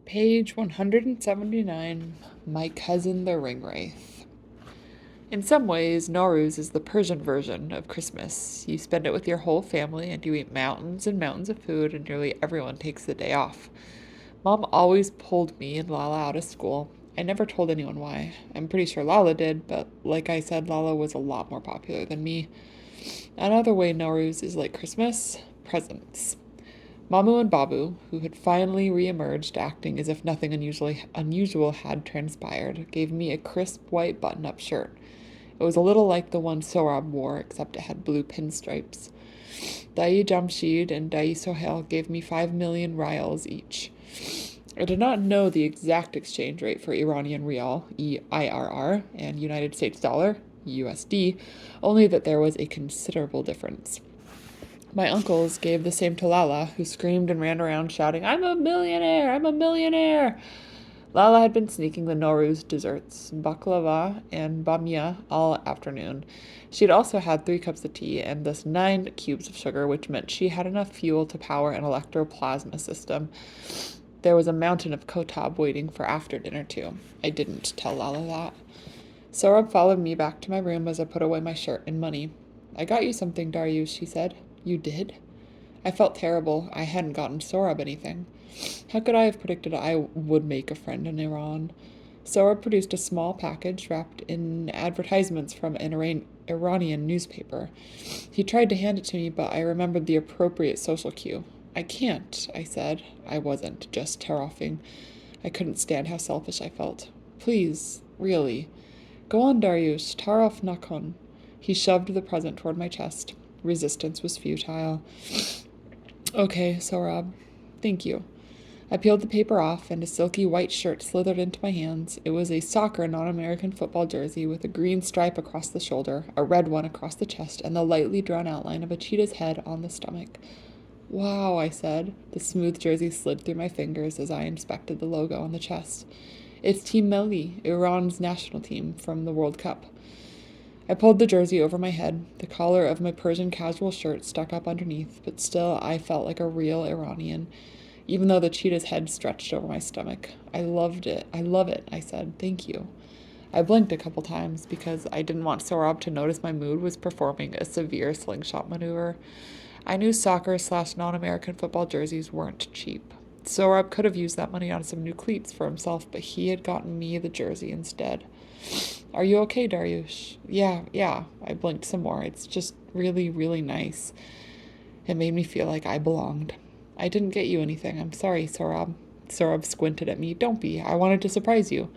Page 179, My Cousin the Ringwraith. In some ways, Nowruz is the Persian version of Christmas. You spend it with your whole family and you eat mountains and mountains of food, and nearly everyone takes the day off. Mom always pulled me and Lala out of school. I never told anyone why. I'm pretty sure Lala did, but like I said, Lala was a lot more popular than me. Another way Nowruz is like Christmas: presents. Mamu and Babu, who had finally re-emerged, acting as if nothing unusual had transpired, gave me a crisp white button-up shirt. It was a little like the one Sohrab wore, except it had blue pinstripes. Dai Jamshid and Dai Sohail gave me 5 million rials each. I did not know the exact exchange rate for Iranian rial, EIRR, and United States dollar, USD, only that there was a considerable difference. My uncles gave the same to Lala, who screamed and ran around shouting, "I'm a millionaire! I'm a millionaire!" Lala had been sneaking the Nowruz desserts, baklava and bamia, all afternoon. She had also had 3 cups of tea and thus 9 cubes of sugar, which meant she had enough fuel to power an electroplasma system. There was a mountain of kotab waiting for after dinner, too. I didn't tell Lala that. Sohrab followed me back to my room as I put away my shirt and money. "I got you something, Darius," she said. "You did?" I felt terrible. I hadn't gotten Sohrab anything. How could I have predicted I would make a friend in Iran? Sohrab produced a small package wrapped in advertisements from an Iranian newspaper. He tried to hand it to me, but I remembered the appropriate social cue. "I can't," I said. I wasn't just terroffing. I couldn't stand how selfish I felt. "Please, really. Go on, Darius, tarof nakon." He shoved the present toward my chest. Resistance was futile. "Okay, Sohrab. Thank you." I peeled the paper off, and a silky white shirt slithered into my hands. It was a soccer non-American football jersey with a green stripe across the shoulder, a red one across the chest, and the lightly drawn outline of a cheetah's head on the stomach. "Wow," I said. The smooth jersey slid through my fingers as I inspected the logo on the chest. "It's Team Melli, Iran's national team, from the World Cup." I pulled the jersey over my head. The collar of my Persian casual shirt stuck up underneath, but still I felt like a real Iranian, even though the cheetah's head stretched over my stomach. "I loved it. I love it," I said. "Thank you." I blinked a couple times because I didn't want Sohrab to notice my mood was performing a severe slingshot maneuver. I knew soccer/non-American football jerseys weren't cheap. Sohrab could have used that money on some new cleats for himself, but he had gotten me the jersey instead. "Are you okay, Darius?" Yeah. I blinked some more. "It's just really, really nice." It made me feel like I belonged. "I didn't get you anything. I'm sorry, Sohrab." Sohrab squinted at me. "Don't be. I wanted to surprise you."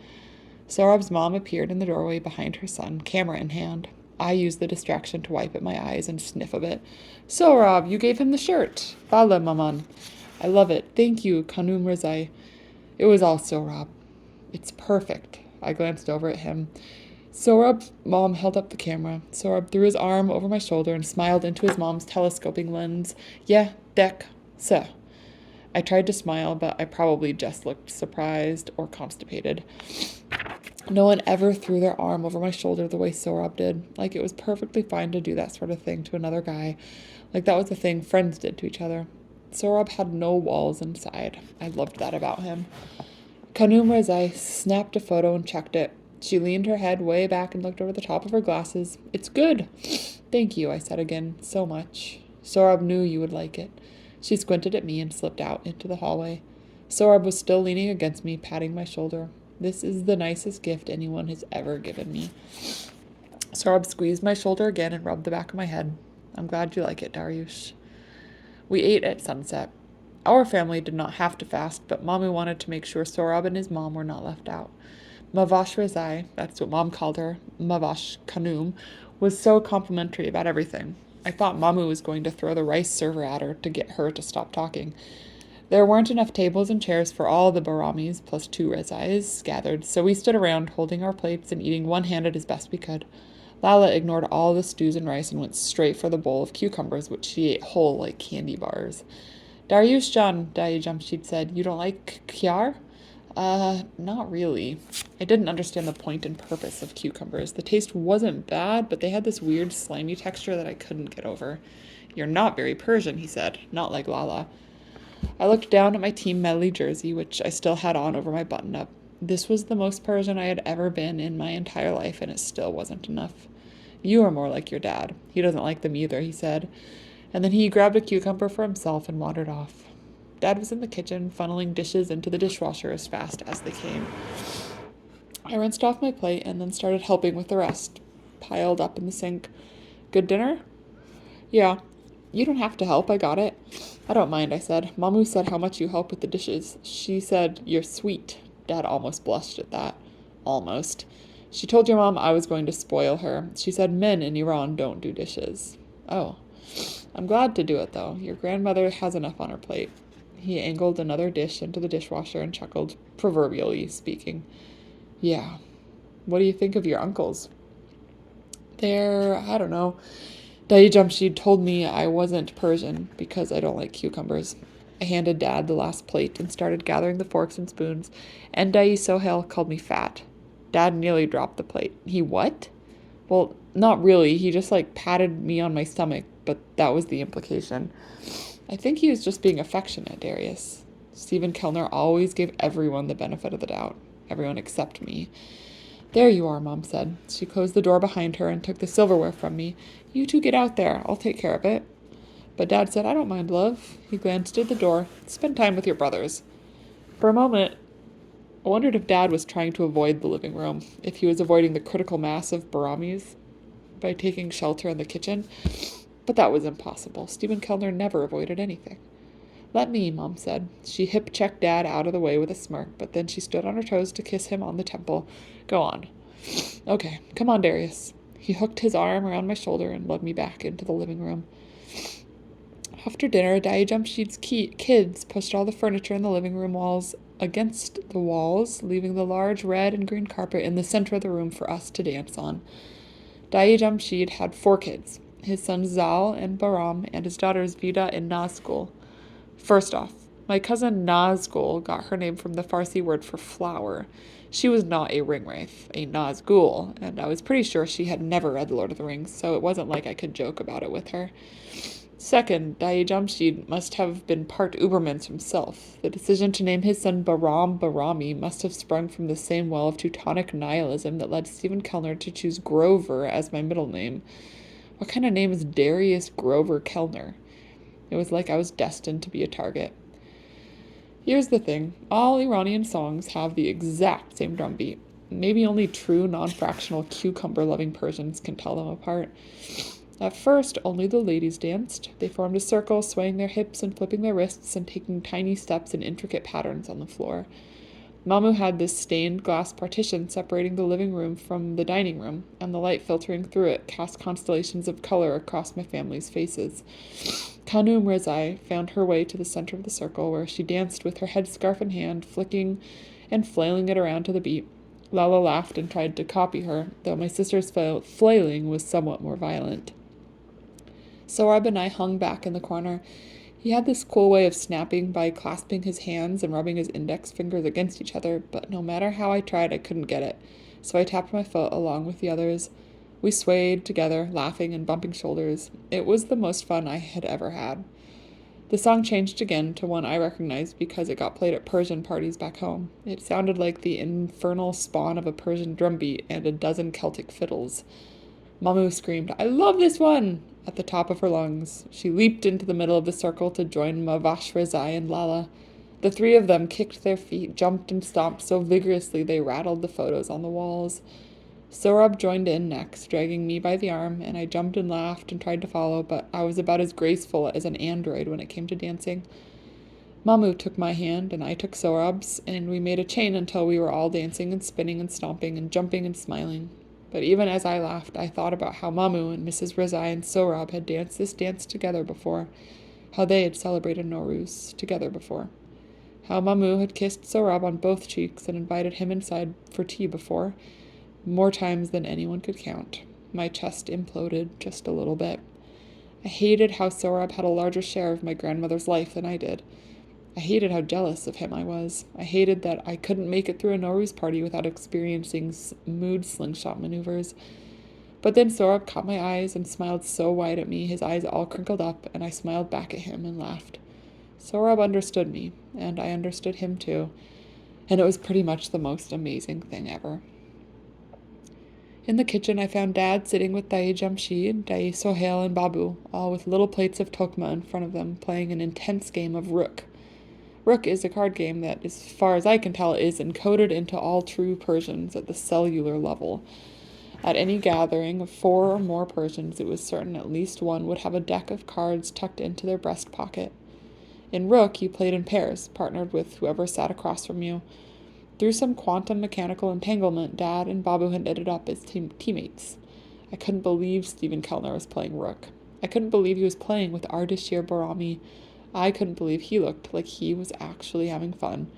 Sohrab's mom appeared in the doorway behind her son, camera in hand. I used the distraction to wipe at my eyes and sniff a bit. "Sohrab, you gave him the shirt." "Bala, maman." "I love it. Thank you, Kanum Razai." It was all Sohrab. "It's perfect." I glanced over at him. Sohrab's mom held up the camera. Sohrab threw his arm over my shoulder and smiled into his mom's telescoping lens. "Yeah, dek, sir." I tried to smile, but I probably just looked surprised or constipated. No one ever threw their arm over my shoulder the way Sohrab did. Like it was perfectly fine to do that sort of thing to another guy. Like that was a thing friends did to each other. Sohrab had no walls inside. I loved that about him. Kanum Rezai snapped a photo and checked it. She leaned her head way back and looked over the top of her glasses. "It's good." "Thank you," I said again. "So much." "Sohrab knew you would like it." She squinted at me and slipped out into the hallway. Sohrab was still leaning against me, patting my shoulder. "This is the nicest gift anyone has ever given me." Sohrab squeezed my shoulder again and rubbed the back of my head. "I'm glad you like it, Darius." We ate at sunset. Our family did not have to fast, but Mommy wanted to make sure Sohrab and his mom were not left out. Mavash Rezai, that's what Mom called her, Mavash Kanum, was so complimentary about everything. I thought Mamu was going to throw the rice server at her to get her to stop talking. There weren't enough tables and chairs for all the Baramis plus 2 Rezais gathered, so we stood around holding our plates and eating one-handed as best we could. Lala ignored all the stews and rice and went straight for the bowl of cucumbers, which she ate whole like candy bars. "Darius Jan," Dai Jamshid said, "you don't like khyar?" Not really. I didn't understand the point and purpose of cucumbers. The taste wasn't bad, but they had this weird slimy texture that I couldn't get over. "You're not very Persian," he said. "Not like Lala." I looked down at my Team Medley jersey, which I still had on over my button-up. This was the most Persian I had ever been in my entire life, and it still wasn't enough. You are more like your dad. He doesn't like them either, he said. And then he grabbed a cucumber for himself and wandered off. Dad was in the kitchen, funneling dishes into the dishwasher as fast as they came. I rinsed off my plate and then started helping with the rest, piled up in the sink. Good dinner? Yeah. You don't have to help, I got it. I don't mind, I said. Mamu said how much you help with the dishes. She said, you're sweet. Dad almost blushed at that. Almost. She told your mom I was going to spoil her. She said men in Iran don't do dishes. Oh. I'm glad to do it, though. Your grandmother has enough on her plate. He angled another dish into the dishwasher and chuckled, proverbially speaking. Yeah. What do you think of your uncles? I don't know. Dai Jamshid told me I wasn't Persian because I don't like cucumbers. I handed Dad the last plate and started gathering the forks and spoons, and Dai Sohail called me fat. Dad nearly dropped the plate. He what? Well, not really. He just patted me on my stomach, but that was the implication. I think he was just being affectionate, Darius. Stephen Kellner always gave everyone the benefit of the doubt. Everyone except me. There you are, Mom said. She closed the door behind her and took the silverware from me. You two get out there. I'll take care of it. But Dad said, I don't mind, love. He glanced at the door. Spend time with your brothers. For a moment, I wondered if Dad was trying to avoid the living room, if he was avoiding the critical mass of Baramis by taking shelter in the kitchen. But that was impossible. Stephen Kellner never avoided anything. Let me, Mom said. She hip-checked Dad out of the way with a smirk, but then she stood on her toes to kiss him on the temple. Go on. Okay, come on, Darius. He hooked his arm around my shoulder and led me back into the living room. After dinner, Dai Jamshid's kids pushed all the furniture in the living room walls against the walls, leaving the large red and green carpet in the center of the room for us to dance on. Dai Jamshid had 4 kids, his sons Zal and Baram, and his daughters Vida and Nazgul. First off, my cousin Nazgul got her name from the Farsi word for flower. She was not a ringwraith, a Nazgul, and I was pretty sure she had never read The Lord of the Rings, so it wasn't like I could joke about it with her. Second, Dai Jamshid must have been part Ubermensch himself. The decision to name his son Baram Barami must have sprung from the same well of Teutonic nihilism that led Stephen Kellner to choose Grover as my middle name. What kind of name is Darius Grover Kellner? It was like I was destined to be a target. Here's the thing. All Iranian songs have the exact same drum beat. Maybe only true non-fractional cucumber-loving Persians can tell them apart. At first, only the ladies danced. They formed a circle, swaying their hips and flipping their wrists and taking tiny steps in intricate patterns on the floor. Mamu had this stained glass partition separating the living room from the dining room, and the light filtering through it cast constellations of color across my family's faces. Khanum Rezai found her way to the center of the circle, where she danced with her headscarf in hand, flicking and flailing it around to the beat. Lala laughed and tried to copy her, though my sister's flailing was somewhat more violent. Sorab and I hung back in the corner. He had this cool way of snapping by clasping his hands and rubbing his index fingers against each other, but no matter how I tried, I couldn't get it, so I tapped my foot along with the others. We swayed together, laughing and bumping shoulders. It was the most fun I had ever had. The song changed again to one I recognized because it got played at Persian parties back home. It sounded like the infernal spawn of a Persian drumbeat and a dozen Celtic fiddles. Mamu screamed, I love this one! At the top of her lungs. She leaped into the middle of the circle to join Mavash Rezai and Lala. The 3 of them kicked their feet, jumped and stomped so vigorously they rattled the photos on the walls. Sorab joined in next, dragging me by the arm, and I jumped and laughed and tried to follow, but I was about as graceful as an android when it came to dancing. Mamu took my hand, and I took Sorab's, and we made a chain until we were all dancing and spinning and stomping and jumping and smiling. But even as I laughed, I thought about how Mamu and Mrs. Rezai and Sorab had danced this dance together before, how they had celebrated Nowruz together before, how Mamu had kissed Sorab on both cheeks and invited him inside for tea before, more times than anyone could count. My chest imploded just a little bit. I hated how Sorab had a larger share of my grandmother's life than I did. I hated how jealous of him I was. I hated that I couldn't make it through a Nowruz party without experiencing mood slingshot maneuvers. But then Sorab caught my eyes and smiled so wide at me, his eyes all crinkled up, and I smiled back at him and laughed. Sohrab understood me, and I understood him too, and it was pretty much the most amazing thing ever. In the kitchen, I found Dad sitting with Dai Jamshid, Dai Sohail, and Babu, all with little plates of tokma in front of them, playing an intense game of Rook. Rook is a card game that, as far as I can tell, is encoded into all true Persians at the cellular level. At any gathering of 4 or more Persians, it was certain at least one would have a deck of cards tucked into their breast pocket. In Rook, you played in pairs, partnered with whoever sat across from you. Through some quantum mechanical entanglement, Dad and Babu had ended up as teammates. I couldn't believe Stephen Kellner was playing Rook. I couldn't believe he was playing with Ardashir Barami. I couldn't believe he looked like he was actually having fun.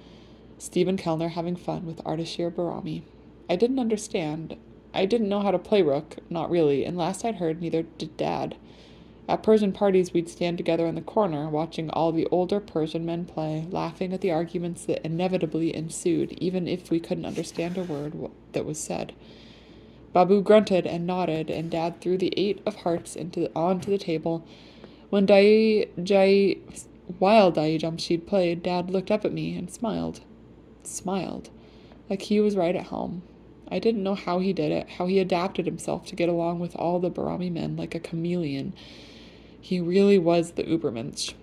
Stephen Kellner having fun with Ardashir Barami. I didn't understand. I didn't know how to play Rook, not really, and last I'd heard, neither did Dad. At Persian parties, we'd stand together in the corner, watching all the older Persian men play, laughing at the arguments that inevitably ensued, even if we couldn't understand a word that was said. Babu grunted and nodded, and Dad threw the 8 of hearts onto the table. While Dai Jamshid played, Dad looked up at me and smiled. Smiled. Like he was right at home. I didn't know how he did it, how he adapted himself to get along with all the Barami men like a chameleon. He really was the Ubermensch.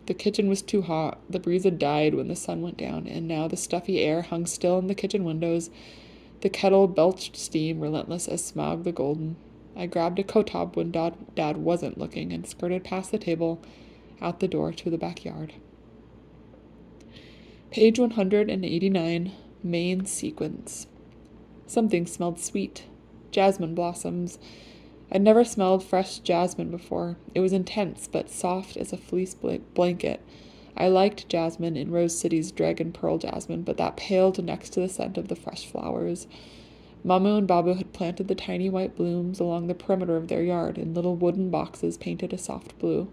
The kitchen was too hot, the breeze had died when the sun went down, and now the stuffy air hung still in the kitchen windows. The kettle belched steam, relentless as Smaug the Golden. I grabbed a kotab when Dad wasn't looking and skirted past the table, out the door to the backyard. Page 189, Main Sequence. Something smelled sweet. Jasmine blossoms. I'd never smelled fresh jasmine before. It was intense, but soft as a fleece blanket. I liked jasmine in Rose City's dragon pearl jasmine, but that paled next to the scent of the fresh flowers. Mamu and Babu had planted the tiny white blooms along the perimeter of their yard in little wooden boxes painted a soft blue.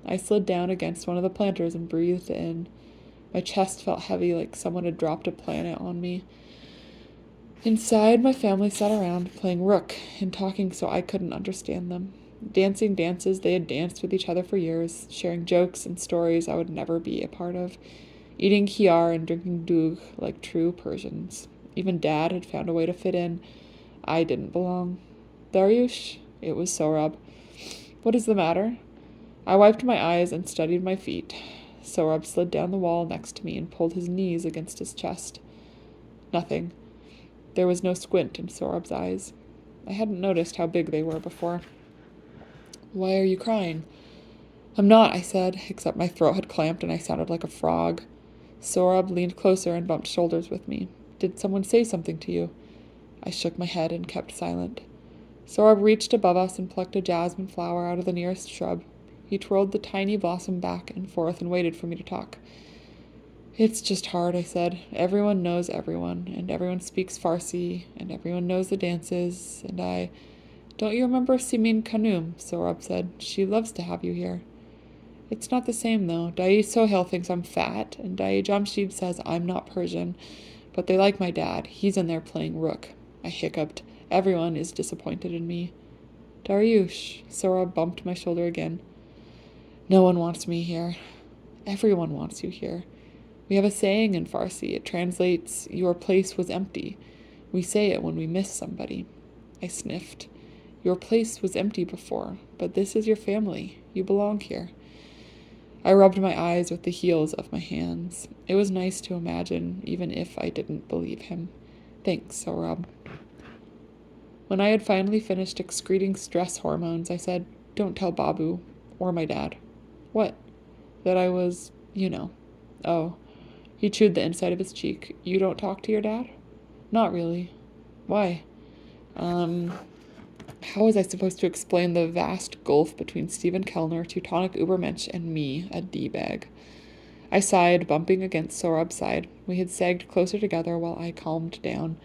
I slid down against one of the planters and breathed in. My chest felt heavy, like someone had dropped a planet on me. Inside, my family sat around, playing Rook and talking so I couldn't understand them. Dancing dances they had danced with each other for years, sharing jokes and stories I would never be a part of, eating khiar and drinking doogh like true Persians. Even Dad had found a way to fit in. I didn't belong. Darius? It was Sohrab. What is the matter? I wiped my eyes and studied my feet. Sohrab slid down the wall next to me and pulled his knees against his chest. Nothing. There was no squint in Sohrab's eyes. I hadn't noticed how big they were before. Why are you crying? I'm not, I said, except my throat had clamped and I sounded like a frog. Sohrab leaned closer and bumped shoulders with me. Did someone say something to you? I shook my head and kept silent. Sohrab reached above us and plucked a jasmine flower out of the nearest shrub. He twirled the tiny blossom back and forth and waited for me to talk. It's just hard, I said. Everyone knows everyone, and everyone speaks Farsi, and everyone knows the dances, and I... Don't you remember Simin Khanum? Sohrab said. She loves to have you here. It's not the same, though. Dai Sohail thinks I'm fat, and Dai Jamshid says I'm not Persian, but they like my dad. He's in there playing Rook. I hiccuped. Everyone is disappointed in me. Darius, Sohrab bumped my shoulder again. No one wants me here. Everyone wants you here. We have a saying in Farsi. It translates, your place was empty. We say it when we miss somebody. I sniffed. Your place was empty before, but this is your family. You belong here. I rubbed my eyes with the heels of my hands. It was nice to imagine, even if I didn't believe him. Thanks, Sohrab. When I had finally finished excreting stress hormones, I said, Don't tell Babu, or my dad. What? That I was, Oh. He chewed the inside of his cheek. You don't talk to your dad? Not really. Why? How was I supposed to explain the vast gulf between Stephen Kellner, Teutonic Ubermensch, and me, a D-bag? I sighed, bumping against Sohrab's side. We had sagged closer together while I calmed down.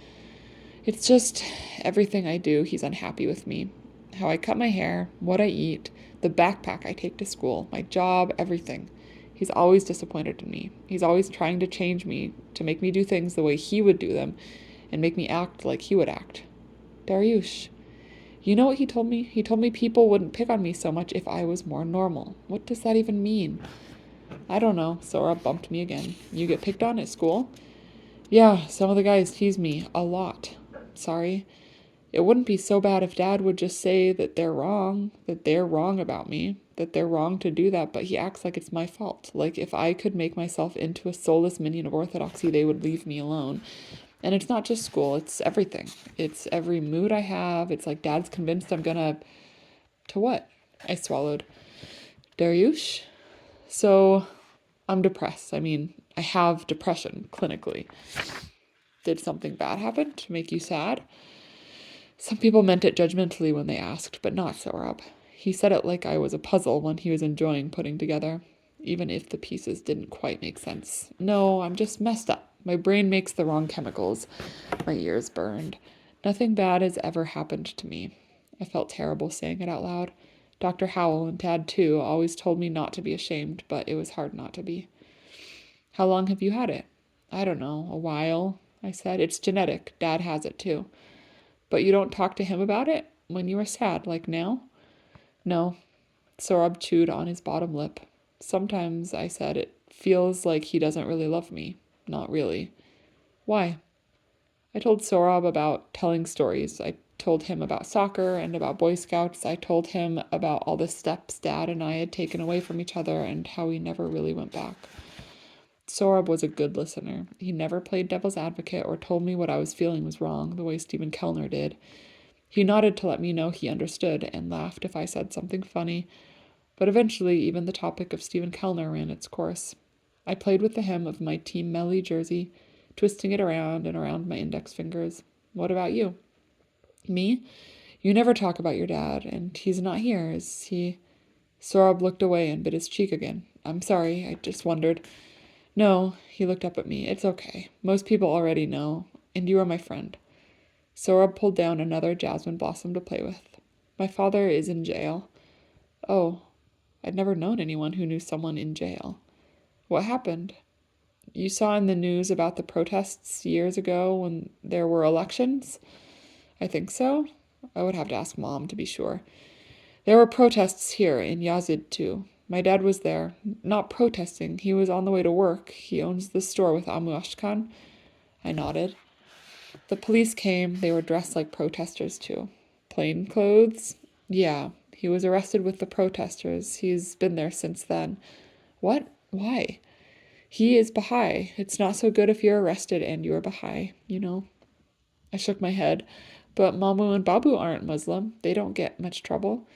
It's just everything I do, he's unhappy with me. How I cut my hair, what I eat, the backpack I take to school, my job, everything. He's always disappointed in me. He's always trying to change me, to make me do things the way he would do them, and make me act like he would act. Darius, you know what he told me? He told me people wouldn't pick on me so much if I was more normal. What does that even mean? I don't know. Sora bumped me again. You get picked on at school? Yeah, some of the guys tease me a lot. Sorry. It wouldn't be so bad if Dad would just say that they're wrong about me, that they're wrong to do that, but he acts like it's my fault. Like if I could make myself into a soulless minion of orthodoxy, they would leave me alone. And it's not just school, it's everything. It's every mood I have. It's like Dad's convinced I'm gonna. To what? I swallowed. Darius? So I'm depressed. I mean, I have depression clinically. Did something bad happen to make you sad? Some people meant it judgmentally when they asked, but not Sorab. He said it like I was a puzzle one he was enjoying putting together, even if the pieces didn't quite make sense. No, I'm just messed up. My brain makes the wrong chemicals. My ears burned. Nothing bad has ever happened to me. I felt terrible saying it out loud. Dr. Howell and Dad, too, always told me not to be ashamed, but it was hard not to be. How long have you had it? I don't know, a while, I said. It's genetic. Dad has it, too. But you don't talk to him about it when you are sad, like now? No. Sorab chewed on his bottom lip. Sometimes, I said, it feels like he doesn't really love me. Not really. Why? I told Sorab about telling stories. I told him about soccer and about Boy Scouts. I told him about all the steps Dad and I had taken away from each other and how we never really went back. Sorab was a good listener. He never played devil's advocate or told me what I was feeling was wrong, the way Stephen Kellner did. He nodded to let me know he understood and laughed if I said something funny, but eventually even the topic of Stephen Kellner ran its course. I played with the hem of my Team Melly jersey, twisting it around and around my index fingers. What about you? Me? You never talk about your dad, and he's not here, is he? Sorab looked away and bit his cheek again. I'm sorry, I just wondered. No, he looked up at me. It's okay. Most people already know, and you are my friend. Sorab pulled down another jasmine blossom to play with. My father is in jail. Oh, I'd never known anyone who knew someone in jail. What happened? You saw in the news about the protests years ago when there were elections? I think so. I would have to ask Mom to be sure. There were protests here in Yazid too. My dad was there. Not protesting. He was on the way to work. He owns the store with Amu Ashkan. I nodded. The police came. They were dressed like protesters too. Plain clothes? Yeah. He was arrested with the protesters. He's been there since then. What? Why? He is Baha'i. It's not so good if you're arrested and you're Baha'i, you know. I shook my head. But Mamu and Babu aren't Muslim. They don't get much trouble.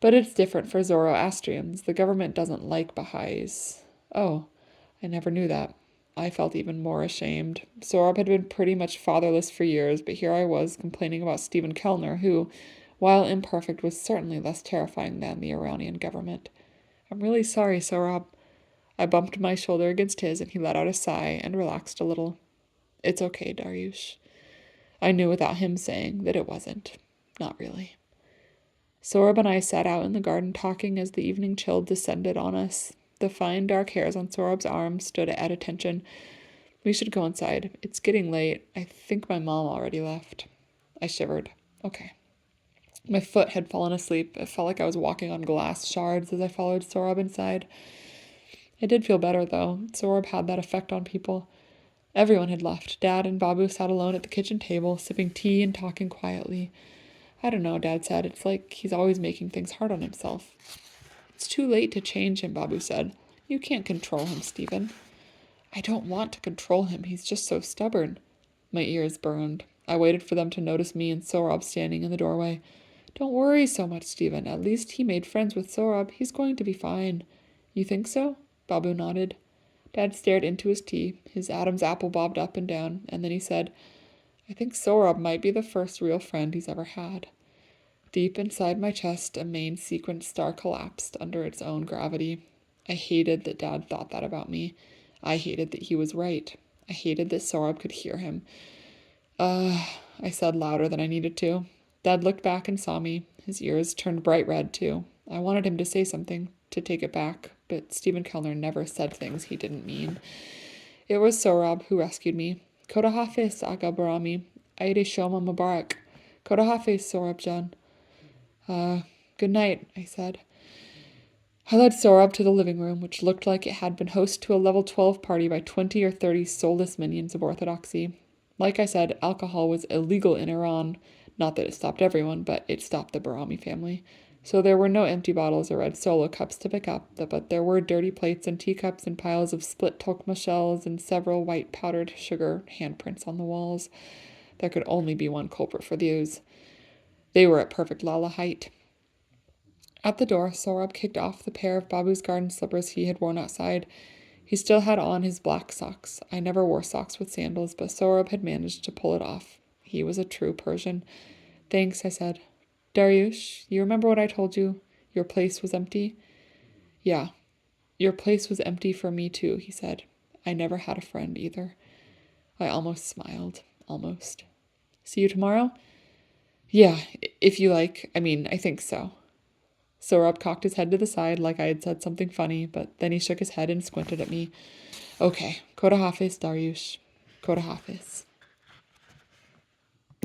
But it's different for Zoroastrians. The government doesn't like Baha'is. Oh, I never knew that. I felt even more ashamed. Sorab had been pretty much fatherless for years, but here I was complaining about Stephen Kellner, who, while imperfect, was certainly less terrifying than the Iranian government. I'm really sorry, Sorab. I bumped my shoulder against his, and he let out a sigh and relaxed a little. It's okay, Darius. I knew without him saying that it wasn't. Not really. Sorab and I sat out in the garden talking as the evening chill descended on us. The fine dark hairs on Sorab's arms stood at attention. We should go inside. It's getting late. I think my mom already left. I shivered. Okay. My foot had fallen asleep. It felt like I was walking on glass shards as I followed Sorab inside. I did feel better, though. Sorab had that effect on people. Everyone had left. Dad and Babu sat alone at the kitchen table, sipping tea and talking quietly. I don't know, Dad said. It's like he's always making things hard on himself. It's too late to change him, Babu said. You can't control him, Stephen. I don't want to control him. He's just so stubborn. My ears burned. I waited for them to notice me and Sorab standing in the doorway. Don't worry so much, Stephen. At least he made friends with Sorab. He's going to be fine. You think so? Babu nodded. Dad stared into his tea. His Adam's apple bobbed up and down, and then he said, I think Sorab might be the first real friend he's ever had. Deep inside my chest, a main sequence star collapsed under its own gravity. I hated that Dad thought that about me. I hated that he was right. I hated that Sorab could hear him. I said louder than I needed to. Dad looked back and saw me. His ears turned bright red, too. I wanted him to say something, to take it back, but Stephen Kellner never said things he didn't mean. It was Sorab who rescued me. Koda Hafiz, Aga Barami. Aide Shoma Mubarak. Koda Hafiz, Sorab Jan. Good night, I said. I led Sorab to the living room, which looked like it had been host to a level 12 party by 20 or 30 soulless minions of orthodoxy. Like I said, alcohol was illegal in Iran. Not that it stopped everyone, but it stopped the Barami family. So there were no empty bottles or red solo cups to pick up, but there were dirty plates and teacups and piles of split tokma shells and several white powdered sugar handprints on the walls. There could only be one culprit for those. They were at perfect Lala height. At the door, Sorab kicked off the pair of Babu's garden slippers he had worn outside. He still had on his black socks. I never wore socks with sandals, but Sorab had managed to pull it off. He was a true Persian. Thanks, I said. Darius, you remember what I told you? Your place was empty? Yeah, your place was empty for me too, he said. I never had a friend either. I almost smiled. Almost. See you tomorrow? Yeah, if you like. I think so. Sorab cocked his head to the side like I had said something funny, but then he shook his head and squinted at me. Okay, Koda Hafiz, Darius. Koda Hafiz.